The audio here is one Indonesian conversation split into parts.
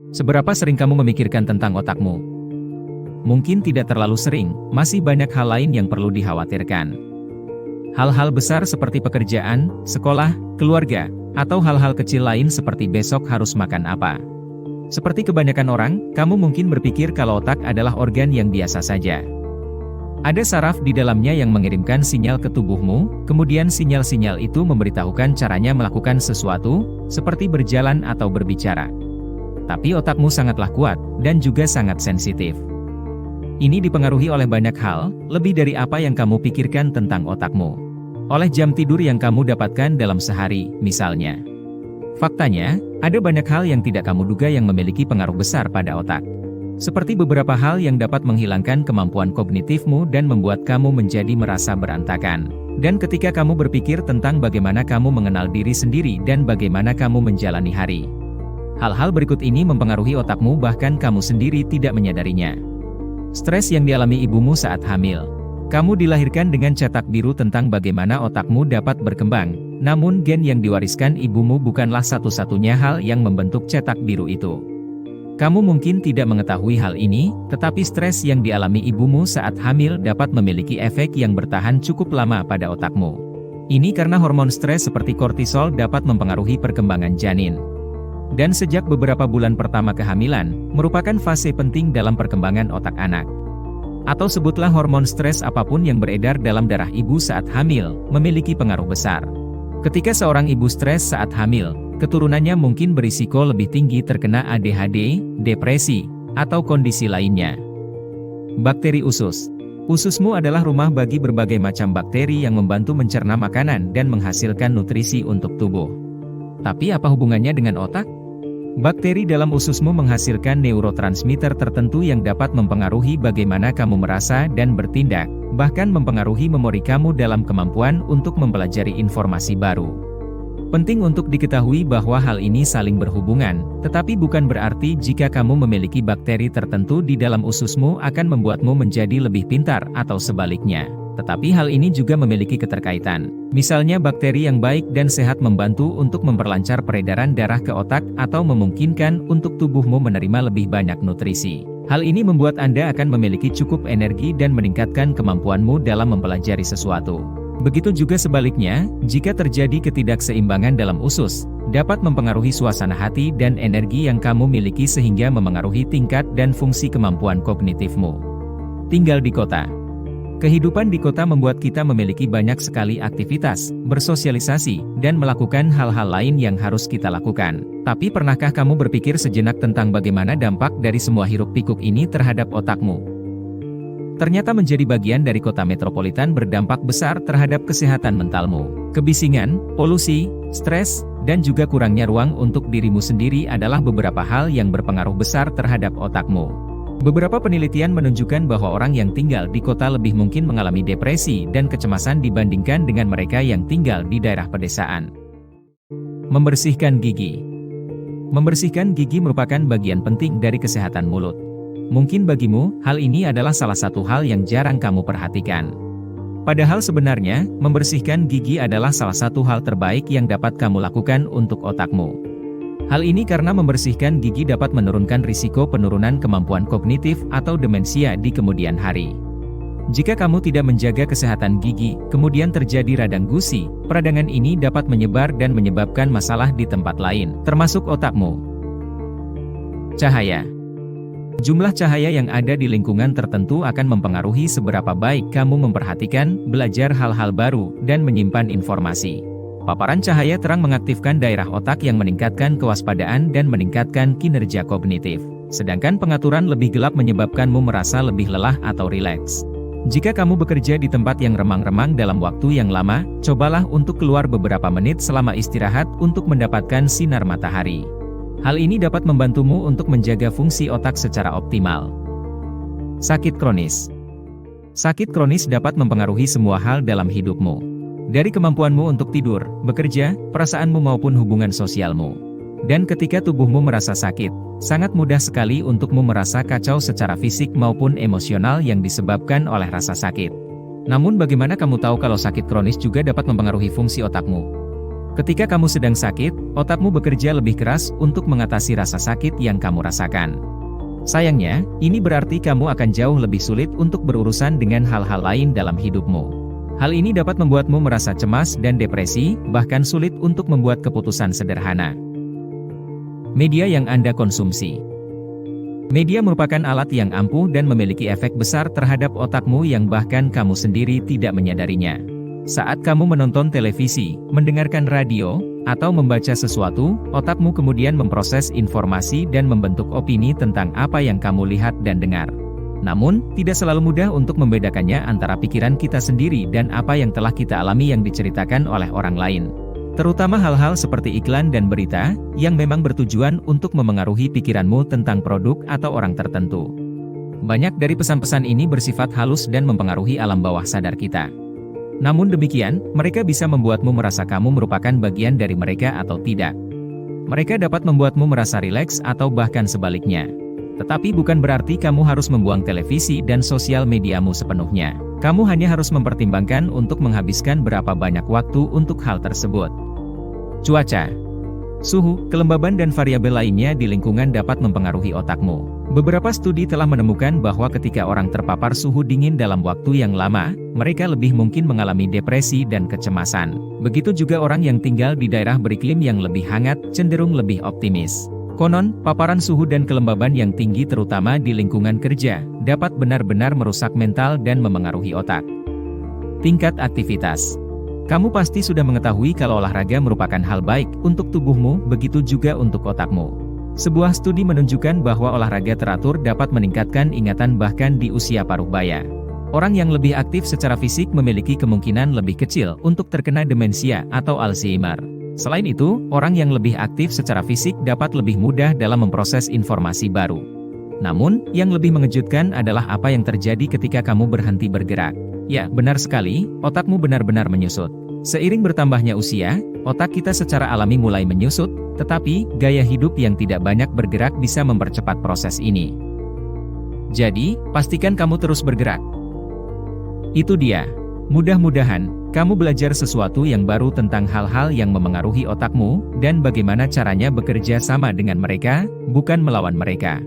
Seberapa sering kamu memikirkan tentang otakmu? Mungkin tidak terlalu sering, masih banyak hal lain yang perlu dikhawatirkan. Hal-hal besar seperti pekerjaan, sekolah, keluarga, atau hal-hal kecil lain seperti besok harus makan apa. Seperti kebanyakan orang, kamu mungkin berpikir kalau otak adalah organ yang biasa saja. Ada saraf di dalamnya yang mengirimkan sinyal ke tubuhmu, kemudian sinyal-sinyal itu memberitahukan caranya melakukan sesuatu, seperti berjalan atau berbicara. Tapi otakmu sangatlah kuat, dan juga sangat sensitif. Ini dipengaruhi oleh banyak hal, lebih dari apa yang kamu pikirkan tentang otakmu. Oleh jam tidur yang kamu dapatkan dalam sehari, misalnya. Faktanya, ada banyak hal yang tidak kamu duga yang memiliki pengaruh besar pada otak. Seperti beberapa hal yang dapat menghilangkan kemampuan kognitifmu dan membuat kamu menjadi merasa berantakan. Dan ketika kamu berpikir tentang bagaimana kamu mengenal diri sendiri dan bagaimana kamu menjalani hari. Hal-hal berikut ini mempengaruhi otakmu bahkan kamu sendiri tidak menyadarinya. Stres yang dialami ibumu saat hamil. Kamu dilahirkan dengan cetak biru tentang bagaimana otakmu dapat berkembang, namun gen yang diwariskan ibumu bukanlah satu-satunya hal yang membentuk cetak biru itu. Kamu mungkin tidak mengetahui hal ini, tetapi stres yang dialami ibumu saat hamil dapat memiliki efek yang bertahan cukup lama pada otakmu. Ini karena hormon stres seperti kortisol dapat mempengaruhi perkembangan janin. Dan sejak beberapa bulan pertama kehamilan, merupakan fase penting dalam perkembangan otak anak. Atau sebutlah hormon stres apapun yang beredar dalam darah ibu saat hamil, memiliki pengaruh besar. Ketika seorang ibu stres saat hamil, keturunannya mungkin berisiko lebih tinggi terkena ADHD, depresi, atau kondisi lainnya. Bakteri usus. Ususmu adalah rumah bagi berbagai macam bakteri yang membantu mencerna makanan dan menghasilkan nutrisi untuk tubuh. Tapi apa hubungannya dengan otak? Bakteri dalam ususmu menghasilkan neurotransmitter tertentu yang dapat mempengaruhi bagaimana kamu merasa dan bertindak, bahkan mempengaruhi memori kamu dalam kemampuan untuk mempelajari informasi baru. Penting untuk diketahui bahwa hal ini saling berhubungan, tetapi bukan berarti jika kamu memiliki bakteri tertentu di dalam ususmu akan membuatmu menjadi lebih pintar atau sebaliknya. Tetapi hal ini juga memiliki keterkaitan. Misalnya bakteri yang baik dan sehat membantu untuk memperlancar peredaran darah ke otak atau memungkinkan untuk tubuhmu menerima lebih banyak nutrisi. Hal ini membuat Anda akan memiliki cukup energi dan meningkatkan kemampuanmu dalam mempelajari sesuatu. Begitu juga sebaliknya, jika terjadi ketidakseimbangan dalam usus, dapat mempengaruhi suasana hati dan energi yang kamu miliki sehingga memengaruhi tingkat dan fungsi kemampuan kognitifmu. Tinggal di kota. Kehidupan di kota membuat kita memiliki banyak sekali aktivitas, bersosialisasi, dan melakukan hal-hal lain yang harus kita lakukan. Tapi pernahkah kamu berpikir sejenak tentang bagaimana dampak dari semua hiruk-pikuk ini terhadap otakmu? Ternyata menjadi bagian dari kota metropolitan berdampak besar terhadap kesehatan mentalmu. Kebisingan, polusi, stres, dan juga kurangnya ruang untuk dirimu sendiri adalah beberapa hal yang berpengaruh besar terhadap otakmu. Beberapa penelitian menunjukkan bahwa orang yang tinggal di kota lebih mungkin mengalami depresi dan kecemasan dibandingkan dengan mereka yang tinggal di daerah pedesaan. Membersihkan gigi. Membersihkan gigi merupakan bagian penting dari kesehatan mulut. Mungkin bagimu, hal ini adalah salah satu hal yang jarang kamu perhatikan. Padahal sebenarnya, membersihkan gigi adalah salah satu hal terbaik yang dapat kamu lakukan untuk otakmu. Hal ini karena membersihkan gigi dapat menurunkan risiko penurunan kemampuan kognitif atau demensia di kemudian hari. Jika kamu tidak menjaga kesehatan gigi, kemudian terjadi radang gusi, peradangan ini dapat menyebar dan menyebabkan masalah di tempat lain, termasuk otakmu. Cahaya. Jumlah cahaya yang ada di lingkungan tertentu akan mempengaruhi seberapa baik kamu memperhatikan, belajar hal-hal baru, dan menyimpan informasi. Paparan cahaya terang mengaktifkan daerah otak yang meningkatkan kewaspadaan dan meningkatkan kinerja kognitif. Sedangkan pengaturan lebih gelap menyebabkanmu merasa lebih lelah atau rileks. Jika kamu bekerja di tempat yang remang-remang dalam waktu yang lama, cobalah untuk keluar beberapa menit selama istirahat untuk mendapatkan sinar matahari. Hal ini dapat membantumu untuk menjaga fungsi otak secara optimal. Sakit kronis. Sakit kronis dapat mempengaruhi semua hal dalam hidupmu. Dari kemampuanmu untuk tidur, bekerja, perasaanmu maupun hubungan sosialmu. Dan ketika tubuhmu merasa sakit, sangat mudah sekali untukmu merasa kacau secara fisik maupun emosional yang disebabkan oleh rasa sakit. Namun bagaimana kamu tahu kalau sakit kronis juga dapat mempengaruhi fungsi otakmu? Ketika kamu sedang sakit, otakmu bekerja lebih keras untuk mengatasi rasa sakit yang kamu rasakan. Sayangnya, ini berarti kamu akan jauh lebih sulit untuk berurusan dengan hal-hal lain dalam hidupmu. Hal ini dapat membuatmu merasa cemas dan depresi, bahkan sulit untuk membuat keputusan sederhana. Media yang Anda konsumsi. Media merupakan alat yang ampuh dan memiliki efek besar terhadap otakmu yang bahkan kamu sendiri tidak menyadarinya. Saat kamu menonton televisi, mendengarkan radio, atau membaca sesuatu, otakmu kemudian memproses informasi dan membentuk opini tentang apa yang kamu lihat dan dengar. Namun, tidak selalu mudah untuk membedakannya antara pikiran kita sendiri dan apa yang telah kita alami yang diceritakan oleh orang lain. Terutama hal-hal seperti iklan dan berita, yang memang bertujuan untuk memengaruhi pikiranmu tentang produk atau orang tertentu. Banyak dari pesan-pesan ini bersifat halus dan mempengaruhi alam bawah sadar kita. Namun demikian, mereka bisa membuatmu merasa kamu merupakan bagian dari mereka atau tidak. Mereka dapat membuatmu merasa rileks atau bahkan sebaliknya. Tetapi bukan berarti kamu harus membuang televisi dan sosial mediamu sepenuhnya. Kamu hanya harus mempertimbangkan untuk menghabiskan berapa banyak waktu untuk hal tersebut. Cuaca, suhu, kelembaban dan variabel lainnya di lingkungan dapat mempengaruhi otakmu. Beberapa studi telah menemukan bahwa ketika orang terpapar suhu dingin dalam waktu yang lama, mereka lebih mungkin mengalami depresi dan kecemasan. Begitu juga orang yang tinggal di daerah beriklim yang lebih hangat, cenderung lebih optimis. Konon, paparan suhu dan kelembaban yang tinggi terutama di lingkungan kerja, dapat benar-benar merusak mental dan memengaruhi otak. Tingkat aktivitas. Kamu pasti sudah mengetahui kalau olahraga merupakan hal baik untuk tubuhmu, begitu juga untuk otakmu. Sebuah studi menunjukkan bahwa olahraga teratur dapat meningkatkan ingatan bahkan di usia paruh baya. Orang yang lebih aktif secara fisik memiliki kemungkinan lebih kecil untuk terkena demensia atau Alzheimer. Selain itu, orang yang lebih aktif secara fisik dapat lebih mudah dalam memproses informasi baru. Namun, yang lebih mengejutkan adalah apa yang terjadi ketika kamu berhenti bergerak. Ya, benar sekali, otakmu benar-benar menyusut. Seiring bertambahnya usia, otak kita secara alami mulai menyusut, tetapi gaya hidup yang tidak banyak bergerak bisa mempercepat proses ini. Jadi, pastikan kamu terus bergerak. Itu dia. Mudah-mudahan, kamu belajar sesuatu yang baru tentang hal-hal yang memengaruhi otakmu, dan bagaimana caranya bekerja sama dengan mereka, bukan melawan mereka.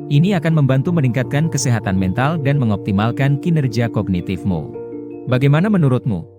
Ini akan membantu meningkatkan kesehatan mental dan mengoptimalkan kinerja kognitifmu. Bagaimana menurutmu?